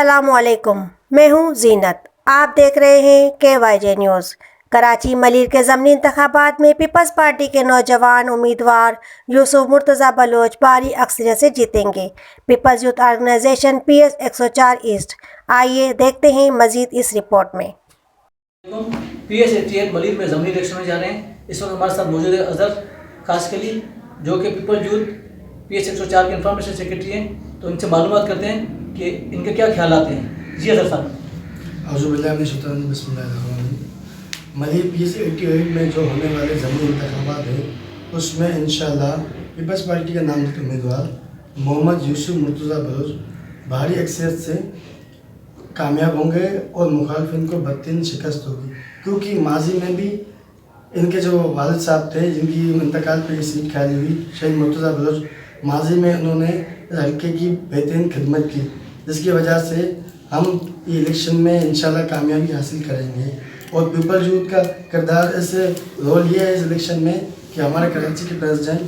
अस्सलामुअलैकुम, मैं हूं जीनत। आप देख रहे हैं KYJ न्यूज़। कराची मलिर के ज़मनी इंतखाबात में पीपल्स पार्टी के नौजवान उम्मीदवार यूसुफ मुर्तज़ा बलोच भारी अक्सरियत से जीतेंगे। Peoples youth organisation PS 104 east. आइए देखते हैं मजीद इस रिपोर्ट में। PS 88 मलिर में ज़मनी इलेक्शन में जा रहे हैं। इस वक्त हमारे साथ मौजूद है अजहर खासकली, जो कि पीपल यूथ PS 104 के इंफॉर्मेशन सेक्रेटरी हैं। तो इनसे मालूमात करते हैं कि इनके क्या ख्यालात हैं। जी अजहर साहब। मलिर PS 88 में जो होने वाले ज़मनी इंतखाबात हैं उसमें इंशाल्लाह पीपल्स पार्टी के नामजद उम्मीदवार मोहम्मद यूसुफ मुर्तज़ा बलोच भारी अक्सरियत से कामयाब होंगे और मुखालफिन को बदतीन शिकस्त होगी, क्योंकि माजी में भी इनके जो वालिद साहब थे जिनकी इंतकाल पर ये सीट खाली हुई, शहीद मुर्तज़ा बलोच, माजी में उन्होंने हल्के की बेहतरीन खिदमत की, जिसकी वजह से हम ये इलेक्शन में इंशाल्लाह कामयाबी हासिल करेंगे। और पीपल यूथ का किरदार ऐसे रोल ये है इस इलेक्शन में कि हमारे कराची के प्रेसिडेंट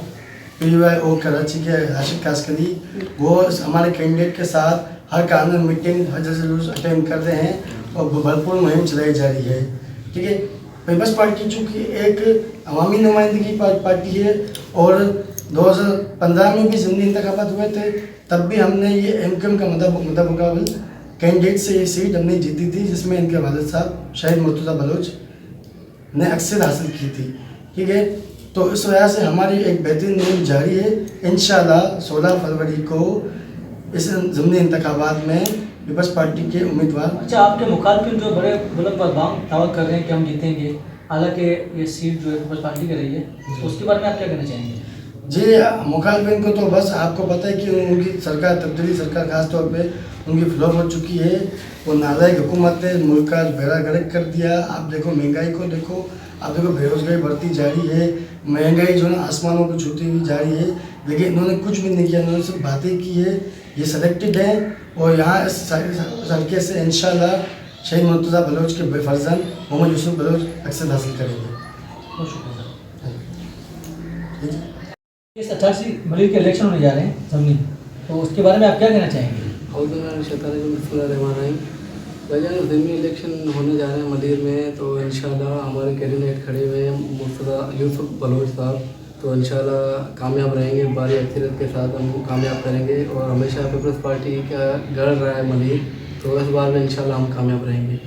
PY और कराची के आशिक कासकली वो हमारे कैंडिडेट के साथ हर कानून मीटिंग हर जलूस अटेंड कर रहे हैं और भरपूर मुहिम चलाई जा रही है। ठीक है, पीपल्स पार्टी चूँकि एक अवामी नुमाइंदगी पार्टी है और 2015 में भी ज़मनी इंतखाबात हुए थे, तब भी हमने ये MQM का मुकाबल कैंडिडेट से ये सीट हमने जीती थी, जिसमें इनके वालिद साहब शहीद मुर्तज़ा बलोच ने अक्सर हासिल की थी। ठीक है, तो इस वजह से हमारी एक बेहतरीन मुहिम जारी है। इंशाल्लाह 16 फरवरी को इस ज़मनी इंतखाबात में पीपल्स पार्टी के उम्मीदवार। अच्छा, आपके मुखालफिन जो बड़े बुलंद दावा कर रहे हैं कि हम जीतेंगे, हालांकि ये सीट जो है पीपल्स पार्टी की रही है, तो उसके बारे में आप क्या कहना चाहेंगे? जी, मुखालफिन को तो बस आपको पता है कि उनकी सरकार, तब्दीली सरकार खास तौर पे उनकी फ्लॉप हो चुकी है। वो नालायक हुकूमत है, मुल्क का बेड़ा गर्क कर दिया। आप देखो महंगाई को देखो, आप देखो बेरोजगारी बढ़ती जा रही है, महंगाई जो है ना आसमानों को छूती हुई जा रही है, लेकिन इन्होंने कुछ भी नहीं किया। इन्होंने सिर्फ बातें की है। ये सेलेक्टेड है और यहाँ इस हल्के से इंशाल्लाह शहीद मुर्तज़ा बलोच के बेफर्जन मोहम्मद यूसुफ बलोच अक्सर हासिल करेंगे। बहुत शुक्रिया। इस 88 मलिर के इलेक्शन होने जा रहे हैं ज़मनी, तो उसके बारे में आप क्या कहना चाहेंगे? ज़मनी इलेक्शन होने जा रहे हैं मलिर में, तो इंशाल्लाह हमारे कैंडिडेट खड़े हुए हैं मुर्तज़ा यूसुफ बलोच साहब, तो इंशाल्लाह कामयाब रहेंगे। भारी अक्सरियत के साथ हम कामयाब करेंगे और हमेशा पीपल्स पार्टी का गढ़ रहा है मलिर, तो इस बार में इंशाल्लाह हम कामयाब रहेंगे।